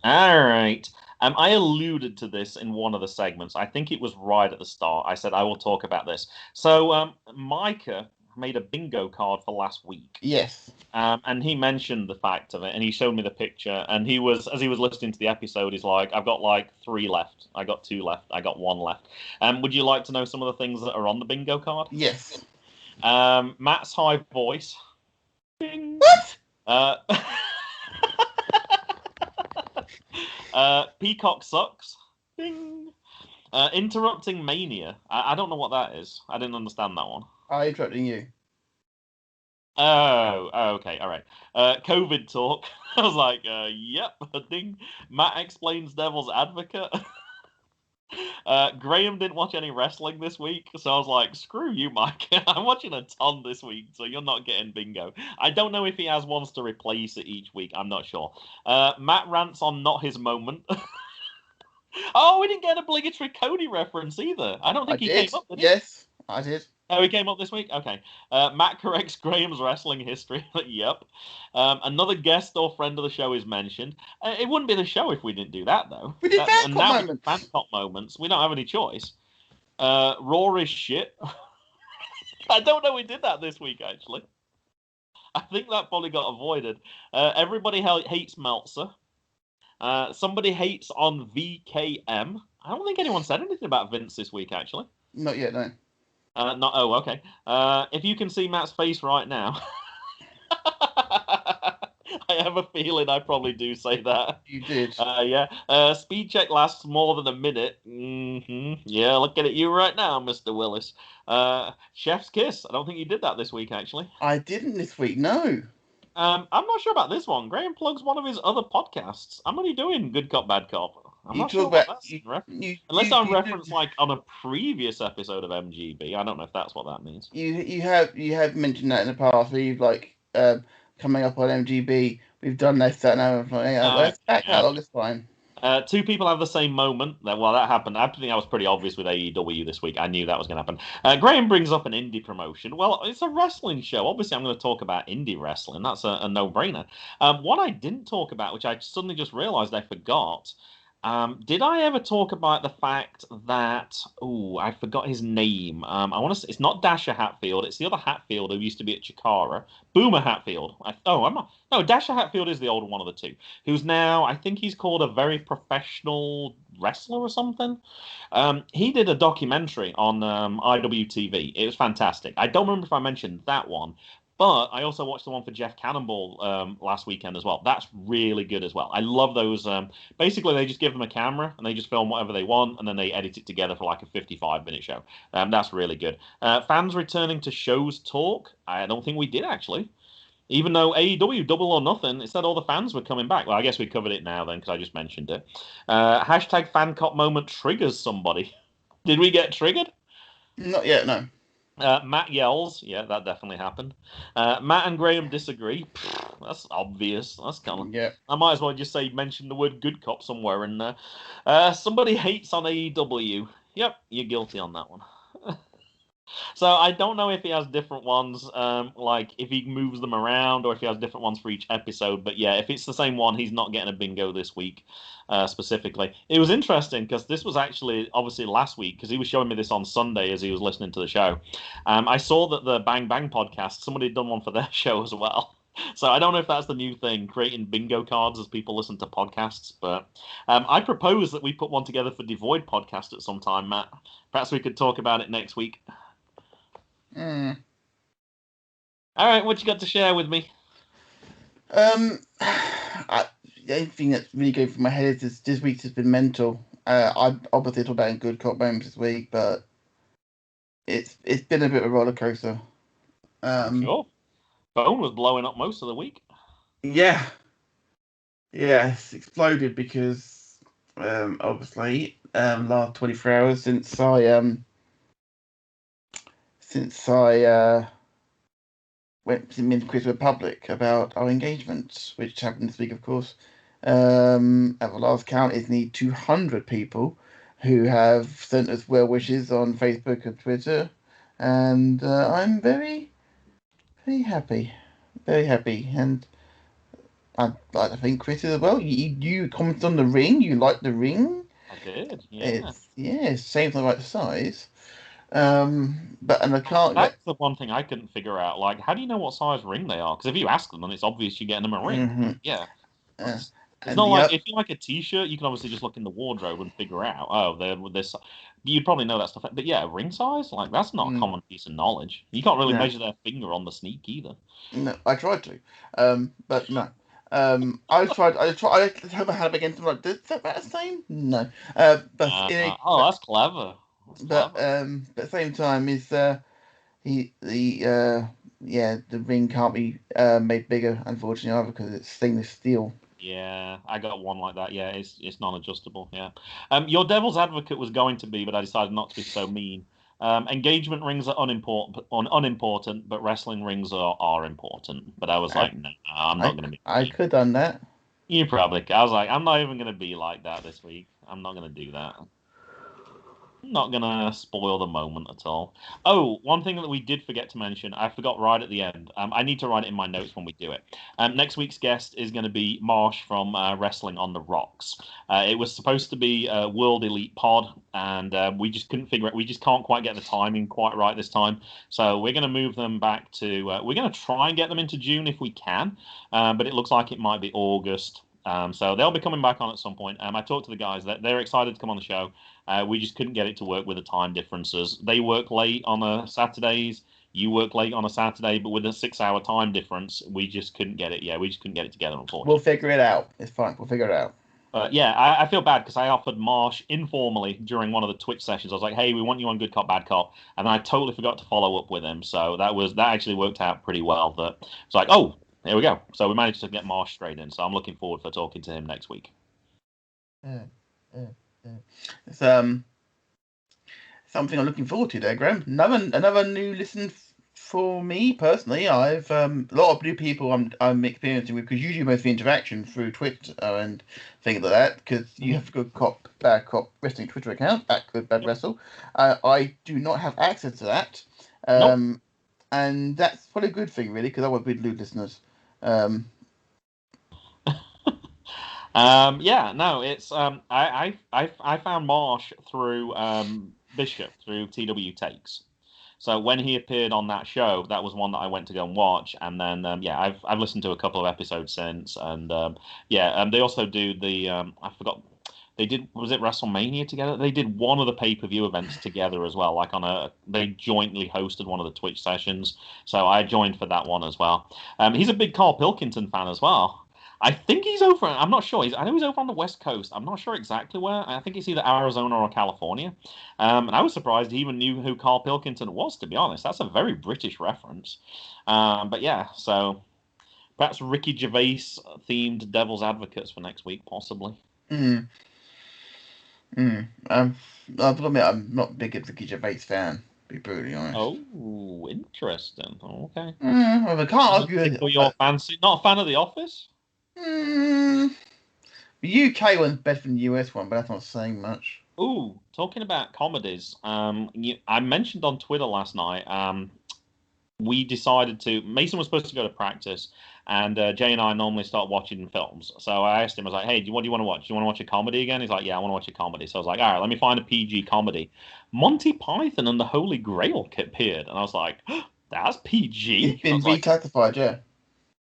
All right. I alluded to this in one of the segments. I think it was right at the start. I said I will talk about this. So, Micah made a bingo card for last week. Yes. And he mentioned the fact of it, and he showed me the picture. And he was, as he was listening to the episode, he's like, "I've got like three left. I got two left. I got one left." Would you like to know some of the things that are on the bingo card? Yes. Matt's high voice. Bing. What? Uh, Peacock sucks. Ding. Interrupting mania. I don't know what that is. I didn't understand that one. I'm interrupting you. Oh, okay, all right. COVID talk. I was like, yep, ding. Matt explains Devil's Advocate. Graham didn't watch any wrestling this week, so I was like, screw you, Mike. I'm watching a ton this week, so you're not getting bingo. I don't know if he has ones to replace it each week. I'm not sure. Matt rants on not his moment. Oh, we didn't get an obligatory Cody reference either. I don't think he came up, did he? Yes, I did. Oh, he came up this week? Okay. Matt corrects Graham's wrestling history. Yep. Another guest or friend of the show is mentioned. It wouldn't be the show if we didn't do that, though. We did And now with moments. Bangkok moments, we don't have any choice. Raw is shit. I don't know we did that this week, actually. I think that probably got avoided. Everybody hates Meltzer. Somebody hates on VKM. I don't think anyone said anything about Vince this week, actually. Not yet, no. Oh, okay. If you can see Matt's face right now, I have a feeling I probably do say that. You did. Yeah. Speed check lasts more than a minute. Mm-hmm. Yeah, looking at you right now, Mr. Willis. Chef's kiss. I don't think you did that this week, actually. I didn't this week, no. I'm not sure about this one. Graham plugs one of his other podcasts. I'm only doing Good Cop, Bad Cop. I'm not sure what that's unless I reference like on a previous episode of MGB. I don't know if that's what that means. You have mentioned that in the past where you've like coming up on MGB. We've done this, that, now. That's back catalog. It's fine. Two people have the same moment. Well, that happened. I think that was pretty obvious with AEW this week. I knew that was going to happen. Graham brings up an indie promotion. Well, it's a wrestling show. Obviously, I'm going to talk about indie wrestling. That's a no-brainer. What I didn't talk about, which I suddenly just realized I forgot, did I ever talk about the fact that I forgot his name? I want to say it's not Dasher Hatfield. It's the other Hatfield who used to be at Chikara. Boomer Hatfield. I'm not. No, Dasher Hatfield is the older one of the two. Who's now I think he's called a very professional wrestler or something. He did a documentary on IWTV. It was fantastic. I don't remember if I mentioned that one. But I also watched the one for Jeff Cannonball last weekend as well. That's really good as well. I love those. Basically, they just give them a camera and they just film whatever they want, and then they edit it together for like a 55-minute show. That's really good. Fans returning to shows talk. I don't think we did actually. Even though AEW Double or Nothing, it said all the fans were coming back. Well, I guess we covered it now then because I just mentioned it. Hashtag fan cop moment triggers somebody. Did we get triggered? Not yet, no. Matt yells. Yeah, that definitely happened. Matt and Graham disagree. That's obvious. That's kind of. Yeah. I might as well just say mention the word good cop somewhere in there. Somebody hates on AEW. Yep, you're guilty on that one. So I don't know if he has different ones, like if he moves them around or if he has different ones for each episode. But yeah, if it's the same one, he's not getting a bingo this week specifically. It was interesting because this was actually obviously last week because he was showing me this on Sunday as he was listening to the show. I saw that the Bang Bang podcast, somebody had done one for their show as well. So I don't know if that's the new thing, creating bingo cards as people listen to podcasts. But I propose that we put one together for Devoid podcast at some time, Matt. Perhaps we could talk about it next week. All right, what you got to share with me? The only thing that's really going through my head is this week has been mental. I obviously talked about good cop moments this week, but it's been a bit of a roller coaster. Sure. Phone was blowing up most of the week. Yeah. Yeah, it's exploded because obviously last 24 hours since I went to the Quiz Republic about our engagement, which happened this week, of course. At the last count, it's nearly 200 people who have sent us well wishes on Facebook and Twitter, and I'm very, very happy, and I think Chris as well. You commented on the ring. You like the ring. I did, yeah. It's same for the right size. But and I can't. That's the one thing I couldn't figure out. Like, how do you know what size ring they are? Because if you ask them, then it's obvious you're getting them a ring. Hmm. Yeah. Uh, It's and not the like other, if you like a T-shirt, you can obviously just look in the wardrobe and figure out. Oh, they're this. You'd probably know that stuff. But yeah, ring size, like that's not a mm, common piece of knowledge. You can't really no, measure their finger on the sneak either. no, I tried to, but no. I tried. I hope I had him against him. Like, is that about the same? No. But Oh, that's clever. That's clever. but at the same time, is he the yeah, the ring can't be made bigger, unfortunately, either because it's stainless steel. Yeah, I got one like that. Yeah, it's non-adjustable. Yeah. Your devil's advocate was going to be, but I decided not to be so mean. Engagement rings are unimportant, but wrestling rings are important. But I was I like, no, I'm not going to be I mean. could done that. You probably. I was like, I'm not even going to be like that this week. I'm not going to do that. Not gonna spoil the moment at all. Oh, one thing that we did forget to mention, I forgot right at the end. I need to write it in my notes when we do it. Next week's guest is going to be Marsh from Wrestling on the Rocks. It was supposed to be a World Elite Pod, and we just couldn't figure it. We just can't quite get the timing quite right this time. So we're going to move them back to. We're going to try and get them into June if we can, but it looks like it might be August. So they'll be coming back on at some point. I talked to the guys that they're excited to come on the show. We just couldn't get it to work with the time differences. They work late on a Saturdays. You work late on a Saturday, but with a 6 hour time difference, we just couldn't get it. Yeah, we just couldn't get it together, We'll unfortunately. figure it out. It's fine. We'll figure it out. Yeah, I feel bad because I offered Marsh informally during one of the Twitch sessions. I was like, "Hey, we want you on Good Cop Bad Cop," and I totally forgot to follow up with him. So that actually worked out pretty well. That it's like, oh, here we go. So we managed to get Marsh straight in. So I'm looking forward for talking to him next week. Yeah, yeah, yeah. It's something I'm looking forward to there, Graham. Another new listen for me personally. I've a lot of new people I'm experiencing with because usually most of the interaction through Twitter and things like that because you Mhm. have a good cop bad cop wrestling Twitter account at good bad Yep. wrestle. I do not have access to that, Nope. and that's probably a good thing really because I want to be new listeners. Um, Yeah, no, it's I found Marsh through Bishop through TW Takes. So when he appeared on that show, that was one that I went to go and watch, and then yeah, I've listened to a couple of episodes since, and yeah, they also do the I forgot they did was it WrestleMania together? They did one of the pay-per-view events together as well, like on a they jointly hosted one of the Twitch sessions, so I joined for that one as well. He's a big Carl Pilkington fan as well. I think he's over. I'm not sure. I know he's over on the West Coast. I'm not sure exactly where. I think it's either Arizona or California. And I was surprised he even knew who Carl Pilkington was, to be honest. That's a very British reference. But yeah, so perhaps Ricky Gervais themed Devil's Advocates for next week, possibly. mm, I've got to admit, I'm not a big Ricky Gervais fan. To be brutally honest. Oh, interesting. Okay. Well, I can't Doesn't argue. tickle your fancy. Not a fan of The Office? Mm, the UK one's better than the US one, but that's not saying much. Ooh, talking about comedies. I mentioned on Twitter last night. We decided to. Mason was supposed to go to practice, and Jay and I normally start watching films. So I asked him, I was like, "Hey, what do you want to watch? Do you want to watch a comedy again?" He's like, "Yeah, I want to watch a comedy." So I was like, "All right, let me find a PG comedy." Monty Python and the Holy Grail appeared, and I was like, "That's It's PG." I been was like, reclassified, yeah.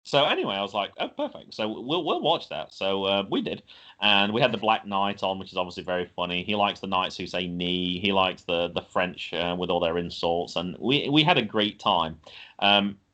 so anyway, I was like, "Oh, perfect." So we'll watch that. So we did, and we had the Black Knight on, which is obviously very funny. He likes the knights who say knee. He likes the French with all their insults, and we had a great time.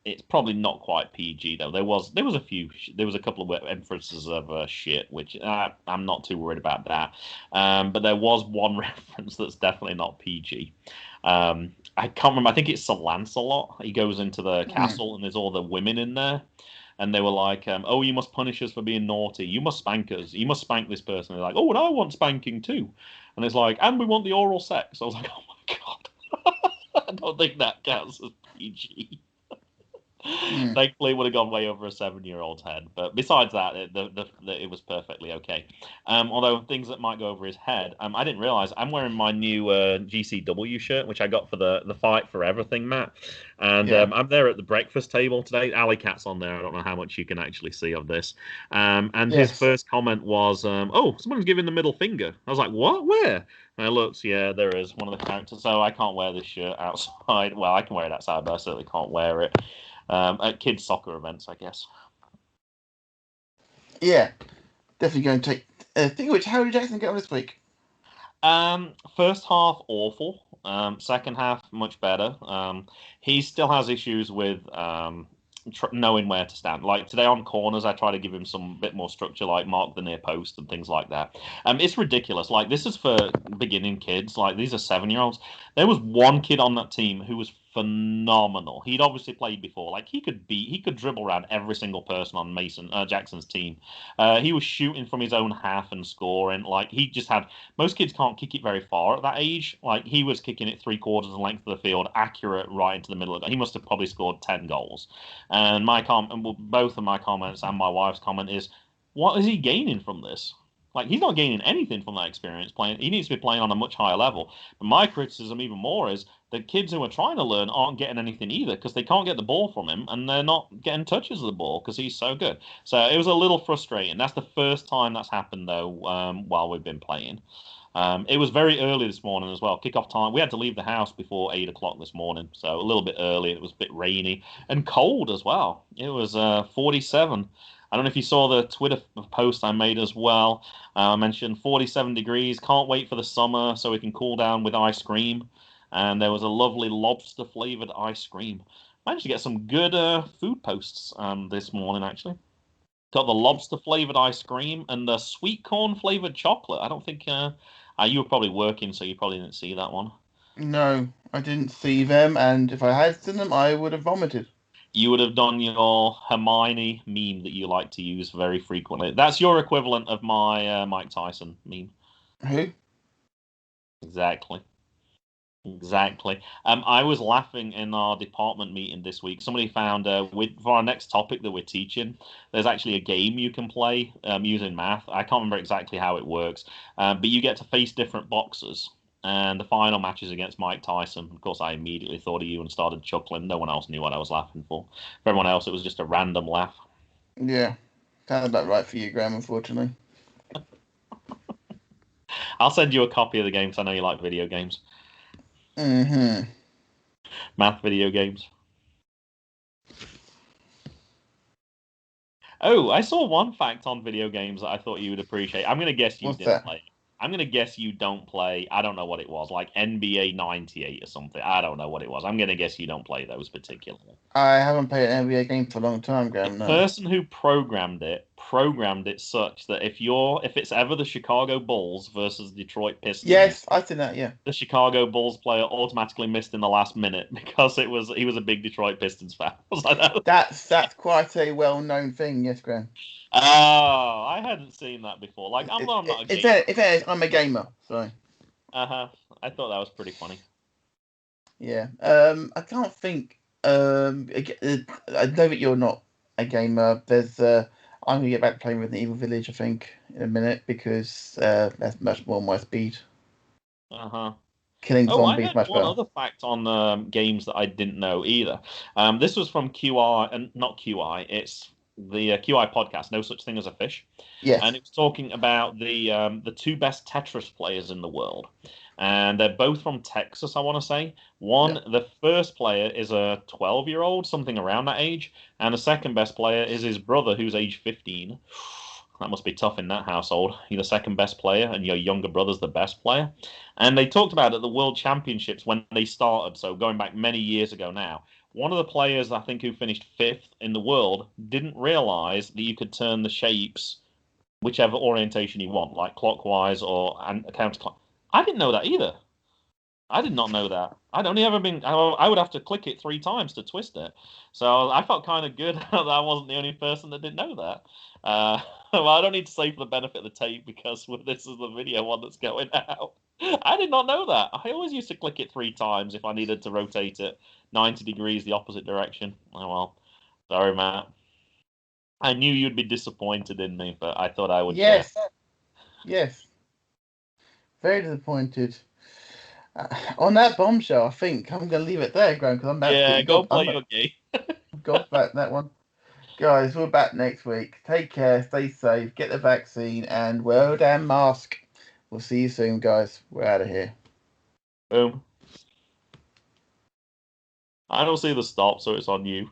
It's probably not quite PG though. There was a couple of emphases of shit, which I'm not too worried about that. But there was one reference that's definitely not PG. I can't remember. I think it's Sir Lancelot. He goes into the Mm. castle and there's all the women in there and they were like, "Oh, you must punish us for being naughty. You must spank us. You must spank this person." And they're like, "Oh, and I want spanking too." And it's like, "And we want the oral sex." I was like, "Oh my god, I don't think that counts as PG." Mm. Thankfully, it would have gone way over a 7-year-old's head. But besides that, it was perfectly okay. Although things that might go over his head, I didn't realize I'm wearing my new GCW shirt, which I got for the Fight for Everything, Matt. And Yeah. I'm there at the breakfast table today. Alley Cat's on there. I don't know how much you can actually see of this. And his Yes. first comment was, "Oh, someone's giving the middle finger." I was like, "What? Where?" And I looked, yeah, there is one of the characters. So I can't wear this shirt outside. Well, I can wear it outside, but I certainly can't wear it at kids' soccer events, I guess. Yeah. Definitely going to take. Think of which, how did Jackson get on this week? First half awful. Second half much better. He still has issues with knowing where to stand. Like today on corners, I try to give him some bit more structure, like mark the near post and things like that. It's ridiculous. Like this is for beginning kids. Like these are 7-year-olds. There was one kid on that team who was phenomenal. He'd obviously played before. Like he could dribble around every single person on Mason Jackson's team. He was shooting from his own half and scoring. Like he just had most kids can't kick it very far at that age. Like he was kicking it 3/4 the length of the field, accurate right into the middle of it. He must have probably scored 10 goals. And both of my comments and my wife's comment is, what is he gaining from this? Like he's not gaining anything from that experience playing. He needs to be playing on a much higher level. But my criticism even more is the kids who are trying to learn aren't getting anything either because they can't get the ball from him and they're not getting touches of the ball because he's so good. So it was a little frustrating. That's the first time that's happened though while we've been playing. It was very early this morning as well. Kickoff time. We had to leave the house before 8 o'clock this morning, so a little bit early. It was a bit rainy and cold as well. It was 47. I don't know if you saw the Twitter post I made as well. I mentioned 47 degrees. Can't wait for the summer so we can cool down with ice cream. And there was a lovely lobster flavored ice cream. Managed to get some good food posts this morning actually. Got the lobster flavored ice cream and the sweet corn flavored chocolate. I don't think you were probably working, so you probably didn't see that one. No, I didn't see them, and if I had seen them, I would have vomited. You would have done your Hermione meme that you like to use very frequently. That's your equivalent of my Mike Tyson meme. Who? Exactly. Exactly. I was laughing in our department meeting this week. Somebody found for our next topic that we're teaching, there's actually a game you can play using math. I can't remember exactly how it works, but you get to face different boxers. And the final match is against Mike Tyson. Of course, I immediately thought of you and started chuckling. No one else knew what I was laughing for. For everyone else, it was just a random laugh. Yeah, sounds about right for you, Graham. Unfortunately. I'll send you a copy of the game because I know you like video games, Mm-hmm. math video games. Oh, I saw one fact on video games that I thought you would appreciate. I'm gonna guess you What's didn't that? play. I'm gonna guess you don't play. I don't know what it was, like NBA '98 or something. I don't know what it was. I'm gonna guess you don't play those particularly. I haven't played an NBA game for a long time, The Graham. No. person who programmed it such that if it's ever the Chicago Bulls versus Detroit Pistons, Yes, I've seen that. Yeah. the Chicago Bulls player automatically missed in the last minute because he was a big Detroit Pistons fan. I was like, that. That's quite a well-known thing. Yes, Graham. Oh, I hadn't seen that before. Like, I'm not a gamer. In fairness, I'm a gamer, so Uh-huh. I thought that was pretty funny. yeah. I can't think. I know that you're not a gamer. I'm gonna get back to playing Resident Evil Village, I think, in a minute because that's much more my speed. Uh-huh. Killing Oh, I zombies had much one better. other fact on games that I didn't know either. This was from QI, and not QI, it's the QI podcast, No Such Thing as a Fish. And Yes. it was talking about the two best Tetris players in the world. And they're both from Texas, I want to say. One, Yeah. the first player is a 12-year-old, something around that age. And the second best player is his brother, who's age 15. That must be tough in that household. You're the second best player, and your younger brother's the best player. And they talked about at the World Championships when they started, so going back many years ago now. One of the players, I think, who finished fifth in the world didn't realize that you could turn the shapes whichever orientation you want, like clockwise or counterclockwise. I didn't know that either. I did not know that. I'd only ever been. I would have to click it 3 times to twist it. So I felt kind of good that I wasn't the only person that didn't know that. Well, I don't need to say for the benefit of the tape because this is the video one that's going out. I did not know that. I always used to click it 3 times if I needed to rotate it 90 degrees the opposite direction. Oh well. Sorry, Matt. I knew you'd be disappointed in me, but I thought I would share. Yes, yes, very disappointed. On that bombshell, I think I'm going to leave it there, Graham, because I'm Yeah, absolutely go play your game. gobsmacked that one. Guys, we're back next week. Take care, stay safe, get the vaccine, and wear a damn mask. We'll see you soon, guys. We're out of here. Boom. I don't see the stop, so it's on you.